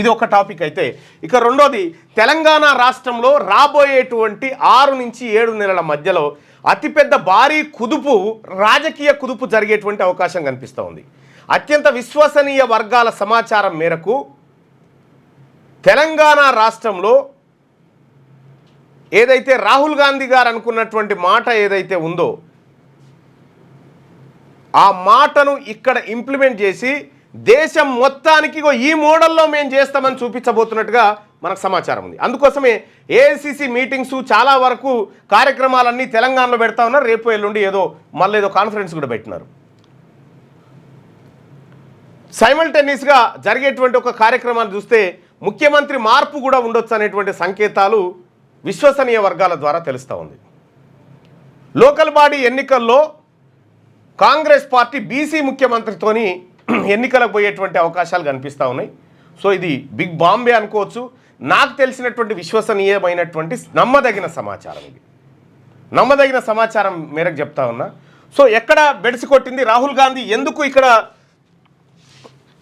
ఇది ఒక టాపిక్ అయితే, ఇక రెండోది తెలంగాణ రాష్ట్రంలో రాబోయేటువంటి 6 నుంచి 7 నెలల మధ్యలో అతిపెద్ద భారీ కుదుపు, రాజకీయ కుదుపు జరిగేటువంటి అవకాశం కనిపిస్తూ ఉంది. అత్యంత విశ్వసనీయ వర్గాల సమాచారం మేరకు తెలంగాణ రాష్ట్రంలో ఏదైతే రాహుల్ గాంధీ గారు అనుకున్నటువంటి మాట ఏదైతే ఉందో ఆ మాటను ఇక్కడ ఇంప్లిమెంట్ చేసి దేశం మొత్తానికి ఈ మోడల్లో మేము చేస్తామని చూపించబోతున్నట్టుగా మనకు సమాచారం ఉంది. అందుకోసమే ఏఐసిసి మీటింగ్స్ చాలా వరకు కార్యక్రమాలన్నీ తెలంగాణలో పెడతా ఉన్నారు. రేపు ఎల్లుండి మళ్ళీ ఏదో కాన్ఫరెన్స్ కూడా పెట్టినారు. సైమల్టేనియస్గా జరిగేటువంటి ఒక కార్యక్రమాన్ని చూస్తే ముఖ్యమంత్రి మార్పు కూడా ఉండొచ్చు అనేటువంటి సంకేతాలు విశ్వసనీయ వర్గాల ద్వారా తెలుస్తూ ఉంది. లోకల్ బాడీ ఎన్నికల్లో కాంగ్రెస్ పార్టీ బీసీ ముఖ్యమంత్రితోని ఎన్నికలకు పోయేటువంటి అవకాశాలు కనిపిస్తూ ఉన్నాయి. సో ఇది బిగ్ బాంబే అనుకోవచ్చు. నాకు తెలిసినటువంటి విశ్వసనీయమైనటువంటి నమ్మదగిన సమాచారం, ఇది నమ్మదగిన సమాచారం మేరకు చెప్తా ఉన్నా. సో ఎక్కడ బెడిసి కొట్టింది రాహుల్ గాంధీ, ఎందుకు ఇక్కడ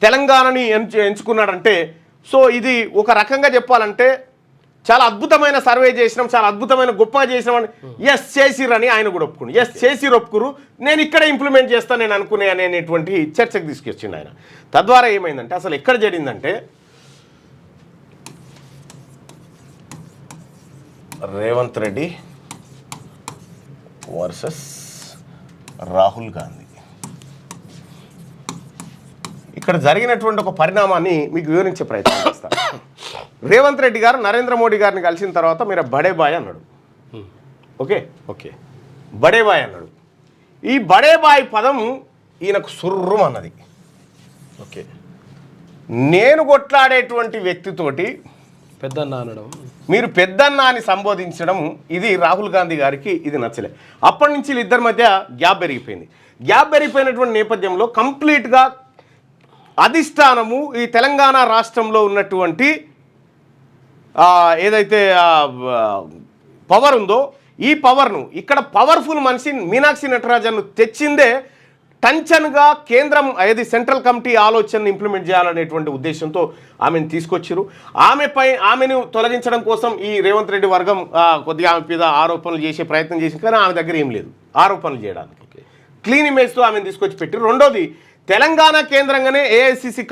తెలంగాణని ఎంచుకున్నాడంటే, సో ఇది ఒక రకంగా చెప్పాలంటే చాలా అద్భుతమైన సర్వే చేసినాం, చాలా అద్భుతమైన గొప్పగా చేసినామని ఎస్ చేసిరని ఆయన కూడా ఒప్పుకుని, ఎస్ చేసిరు ఒప్పుకురు, నేను ఇక్కడే ఇంప్లిమెంట్ చేస్తాను నేను అనుకునే అనేటువంటి చర్చకు తీసుకొచ్చిండు ఆయన. తద్వారా ఏమైందంటే అసలు ఎక్కడ జరిగిందంటే రేవంత్ రెడ్డి వర్సెస్ రాహుల్ గాంధీ, ఇక్కడ జరిగినటువంటి ఒక పరిణామాన్ని మీకు వివరించే ప్రయత్నం చేస్తాను. రేవంత్ రెడ్డి గారు నరేంద్ర మోడీ గారిని కలిసిన తర్వాత మీరు బడే బాయ్ అన్నాడు. ఓకే బడే బాయ్ అన్నాడు. ఈ బడే బాయ్ పదం ఈయనకు సుర్రం అన్నది. ఓకే, నేను కొట్లాడేటువంటి వ్యక్తితోటి పెద్దన్న అనడం, మీరు పెద్దన్న అని సంబోధించడం, ఇది రాహుల్ గాంధీ గారికి ఇది నచ్చలే. అప్పటి నుంచి వీళ్ళిద్దరి మధ్య గ్యాప్ పెరిగిపోయింది. గ్యాప్ పెరిగిపోయినటువంటి నేపథ్యంలో కంప్లీట్గా అధిష్టానము ఈ తెలంగాణ రాష్ట్రంలో ఉన్నటువంటి ఏదైతే పవర్ ఉందో ఈ పవర్ను ఇక్కడ పవర్ఫుల్ మనిషి మీనాక్షి నటరాజన్ను తెచ్చిందే టెన్షన్గా కేంద్రం ఏది సెంట్రల్ కమిటీ ఆలోచనను ఇంప్లిమెంట్ చేయాలనేటువంటి ఉద్దేశంతో ఆమెను తీసుకొచ్చారు. ఆమెను తొలగించడం కోసం ఈ రేవంత్ రెడ్డి వర్గం కొద్దిగా ఆమె మీద ఆరోపణలు చేసే ప్రయత్నం చేసింది. కానీ ఆమె దగ్గర ఏం లేదు ఆరోపణలు చేయడానికి. క్లీన్ ఇమేజ్తో ఆమెను తీసుకొచ్చి పెట్టారు. రెండోది, తెలంగాణ కేంద్రంగానే ఏఐసిసి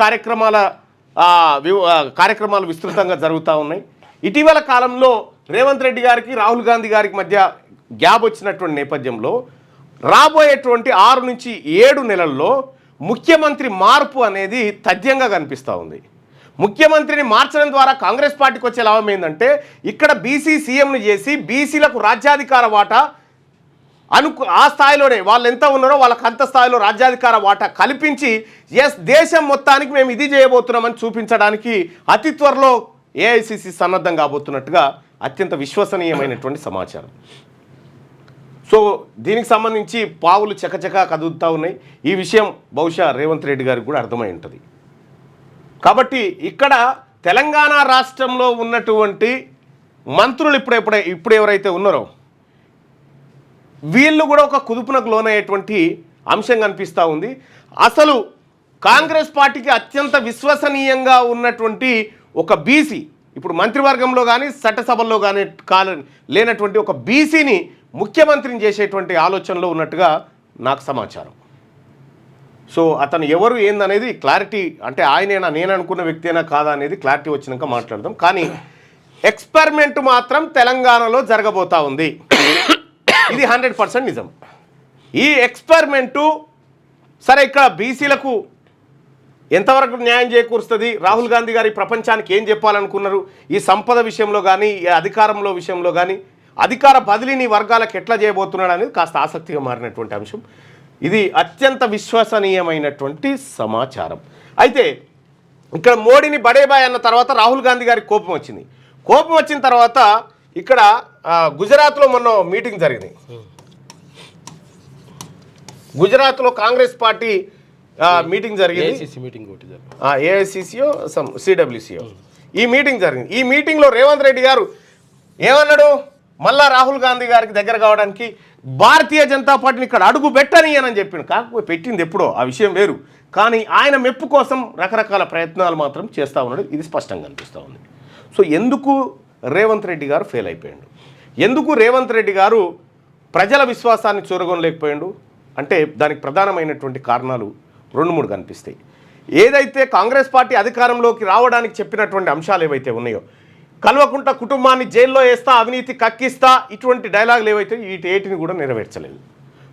కార్యక్రమాలు విస్తృతంగా జరుగుతూ ఉన్నాయి. ఇటీవల కాలంలో రేవంత్ రెడ్డి గారికి రాహుల్ గాంధీ గారికి మధ్య గ్యాప్ వచ్చినటువంటి నేపథ్యంలో రాబోయేటువంటి 6 నుంచి 7 నెలల్లో ముఖ్యమంత్రి మార్పు అనేది తథ్యంగా కనిపిస్తూ ఉంది. ముఖ్యమంత్రిని మార్చడం ద్వారా కాంగ్రెస్ పార్టీకి వచ్చే లాభం ఏంటంటే ఇక్కడ బీసీ సీఎంను చేసి బీసీలకు రాజ్యాధికార వాటా ఆ స్థాయిలోనే వాళ్ళు ఎంత ఉన్నారో వాళ్ళకి అంత స్థాయిలో రాజ్యాధికార వాటా కల్పించి ఎస్ దేశం మొత్తానికి మేము ఇది చేయబోతున్నామని చూపించడానికి అతి త్వరలో ఏఐసిసి సన్నద్ధం కాబోతున్నట్టుగా అత్యంత విశ్వసనీయమైనటువంటి సమాచారం. సో దీనికి సంబంధించి పావులు చకచకా కదులుతూ ఉన్నాయి. ఈ విషయం బహుశా రేవంత్ రెడ్డి గారికి కూడా అర్థమై ఉంటుంది. కాబట్టి ఇక్కడ తెలంగాణ రాష్ట్రంలో ఉన్నటువంటి మంత్రులు ఇప్పుడు ఎవరైతే ఉన్నారో వీళ్ళు కూడా ఒక కుదుపునకు లోనయ్యేటువంటి అంశం కనిపిస్తూ ఉంది. అసలు కాంగ్రెస్ పార్టీకి అత్యంత విశ్వసనీయంగా ఉన్నటువంటి ఒక బీసీ, ఇప్పుడు మంత్రివర్గంలో కానీ చట్టసభల్లో కానీ లేనటువంటి ఒక బీసీని ముఖ్యమంత్రిని చేసేటువంటి ఆలోచనలో ఉన్నట్టుగా నాకు సమాచారం. సో అతను ఎవరు ఏందనేది క్లారిటీ, అంటే ఆయనేనా నేను అనుకున్న వ్యక్తి అయినా కాదా అనేది క్లారిటీ వచ్చినాక మాట్లాడదాం. కానీ ఎక్స్పెరిమెంట్ మాత్రం తెలంగాణలో జరగబోతా ఉంది. ఇది 100% నిజం. ఈ ఎక్స్పెరిమెంటు సరే ఇక్కడ బీసీలకు ఎంతవరకు న్యాయం చేకూరుస్తుంది, రాహుల్ గాంధీ గారి ప్రపంచానికి ఏం చెప్పాలనుకున్నారు, ఈ సంపద విషయంలో కానీ ఈ అధికారంలో విషయంలో కానీ అధికార బదిలీని వర్గాలకు ఎట్లా చేయబోతున్నాడు అనేది కాస్త ఆసక్తిగా మారినటువంటి అంశం. ఇది అత్యంత విశ్వసనీయమైనటువంటి సమాచారం. అయితే ఇక్కడ మోడీని బడేబాయ్ అన్న తర్వాత రాహుల్ గాంధీ గారికి కోపం వచ్చింది. కోపం వచ్చిన తర్వాత ఇక్కడ గుజరాత్లో మొన్న మీటింగ్ జరిగింది. గుజరాత్లో కాంగ్రెస్ పార్టీ మీటింగ్ జరిగింది. ఏఐసిసియో సిడబ్ల్యూసియో ఈ మీటింగ్ జరిగింది. ఈ మీటింగ్లో రేవంత్ రెడ్డి గారు ఏమన్నాడు, మళ్ళా రాహుల్ గాంధీ గారికి దగ్గర కావడానికి భారతీయ జనతా పార్టీని ఇక్కడ అడుగు పెట్టనియనని చెప్పిండు. కాకపోతే పెట్టింది ఎప్పుడో, ఆ విషయం వేరు. కానీ ఆయన మెప్పు కోసం రకరకాల ప్రయత్నాలు మాత్రం చేస్తూ ఉన్నాడు. ఇది స్పష్టంగా కనిపిస్తూ ఉంది. సో ఎందుకు రేవంత్ రెడ్డి గారు ఫెయిల్ అయిపోయాడు, ఎందుకు రేవంత్ రెడ్డి గారు ప్రజల విశ్వాసాన్ని చూరగొనలేకపోయాడు అంటే దానికి ప్రధానమైనటువంటి కారణాలు 2-3 కనిపిస్తాయి. ఏదైతే కాంగ్రెస్ పార్టీ అధికారంలోకి రావడానికి చెప్పినటువంటి అంశాలు ఏవైతే ఉన్నాయో, కల్వకుంట్ల కుటుంబాన్ని జైల్లో వేస్తా, అవినీతి కక్కిస్తా, ఇటువంటి డైలాగులు ఏవైతే వీటిని కూడా నెరవేర్చలేదు.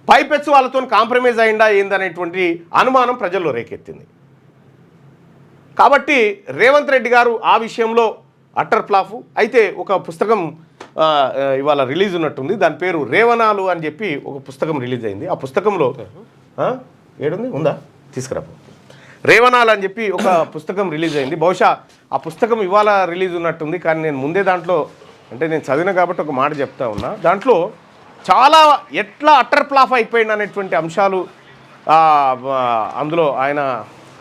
పైపెచ్చు వాళ్ళతో కాంప్రమైజ్ అయిందా ఏందనేటువంటి అనుమానం ప్రజల్లో రేకెత్తింది. కాబట్టి రేవంత్ రెడ్డి గారు ఆ విషయంలో అట్టర్ ఫ్లాఫ్. అయితే ఒక పుస్తకం ఇవాళ రిలీజ్ ఉన్నట్టుంది, దాని పేరు రేవనాలు అని చెప్పి ఒక పుస్తకం రిలీజ్ అయింది. ఆ పుస్తకంలో ఏడుంది ఉందా తీసుకురాపు, రేవనాలు అని చెప్పి ఒక పుస్తకం రిలీజ్ అయింది. బహుశా ఆ పుస్తకం ఇవాళ రిలీజ్ ఉన్నట్టుంది, కానీ నేను ముందే దాంట్లో అంటే నేను చదివిన కాబట్టి ఒక మాట చెప్తా ఉన్నా. దాంట్లో చాలా ఎట్లా అట్టర్ ఫ్లాఫ్ అయిపోయింది అనేటువంటి అంశాలు అందులో ఆయన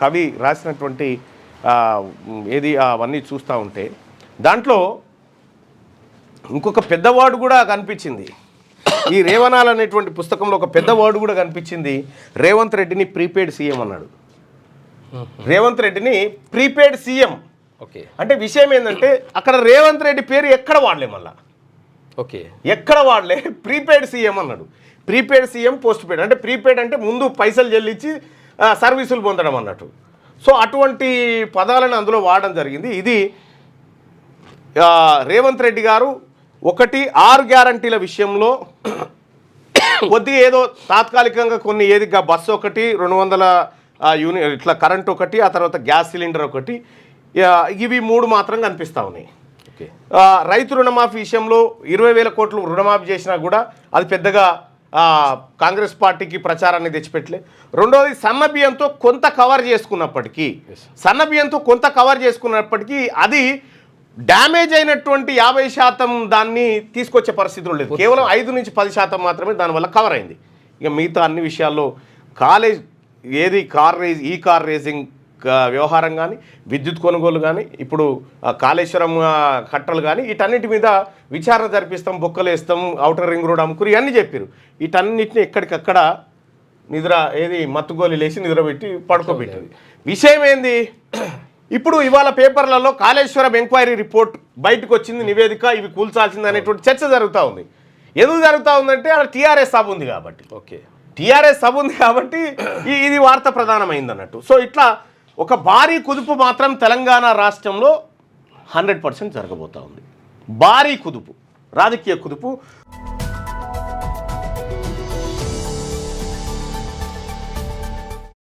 కవి రాసినటువంటి ఏది అవన్నీ చూస్తూ ఉంటే దాంట్లో ఇంకొక పెద్దవాడు కూడా కనిపించింది. ఈ రేవనాలు అనేటువంటి పుస్తకంలో ఒక పెద్దవాడు కూడా కనిపించింది. రేవంత్ రెడ్డిని ప్రీపెయిడ్ సీఎం అన్నాడు. రేవంత్ రెడ్డిని ప్రీపెయిడ్ సీఎం. ఓకే, అంటే విషయం ఏంటంటే అక్కడ రేవంత్ రెడ్డి పేరు ఎక్కడ వాడలే, మళ్ళా ఓకే ఎక్కడ వాడలే, ప్రీపెయిడ్ సీఎం అన్నాడు. Prepaid CM, post paid. అంటే ప్రీపెయిడ్ అంటే ముందు పైసలు చెల్లించి సర్వీసులు పొందడం అన్నట్టు. సో అటువంటి పదాలను అందులో వాడడం జరిగింది. ఇది రేవంత్ రెడ్డి గారు 6 గ్యారంటీల విషయంలో కొద్దిగా ఏదో తాత్కాలికంగా కొన్ని ఏదిగా బస్సు ఒకటి, 200 యూనిట్ ఇట్లా కరెంట్ ఒకటి, ఆ తర్వాత గ్యాస్ సిలిండర్ ఒకటి, ఇవి 3 మాత్రం కనిపిస్తూ ఉన్నాయి. రైతు రుణమాఫీ విషయంలో 20,000 కోట్లు రుణమాఫీ చేసినా కూడా అది పెద్దగా కాంగ్రెస్ పార్టీకి ప్రచారాన్ని తెచ్చిపెట్టలే. రెండోది సన్నబియ్యంతో కొంత కవర్ చేసుకున్నప్పటికీ అది డ్యామేజ్ అయినటువంటి 50% దాన్ని తీసుకొచ్చే పరిస్థితులు లేదు. కేవలం 5-10% మాత్రమే దానివల్ల కవర్ అయింది. ఇక మిగతా అన్ని విషయాల్లో కార్ రేసింగ్ వ్యవహారం కానీ, విద్యుత్ కొనుగోలు కానీ, ఇప్పుడు కాళేశ్వరం కట్టలు కానీ, వీటన్నిటి మీద విచారణ జరిపిస్తాం, బొక్కలు వేస్తాం, ఔటర్ రింగ్ రోడ్ అమ్ముకుని అన్నీ చెప్పారు. వీటన్నిటిని ఎక్కడికక్కడ మత్తుగోలు లేచి నిద్రపెట్టి పడుకోబెట్టింది. విషయం ఏంది, ఇప్పుడు ఇవాళ పేపర్లలో కాళేశ్వరం ఎంక్వైరీ రిపోర్ట్ బయటకు వచ్చింది, నివేదిక, ఇవి కూల్చాల్సింది అనేటువంటి చర్చ జరుగుతూ ఉంది. ఎందుకు జరుగుతూ ఉందంటే అక్కడ టీఆర్ఎస్ సభ ఉంది కాబట్టి. టీఆర్ఎస్ సభ ఉంది కాబట్టి ఇది వార్త ప్రధానమైంది అన్నట్టు. సో ఇట్లా ఒక భారీ కుదుపు మాత్రం తెలంగాణ రాష్ట్రంలో 100% జరగబోతూ ఉంది. భారీ కుదుపు, రాజకీయ కుదుపు.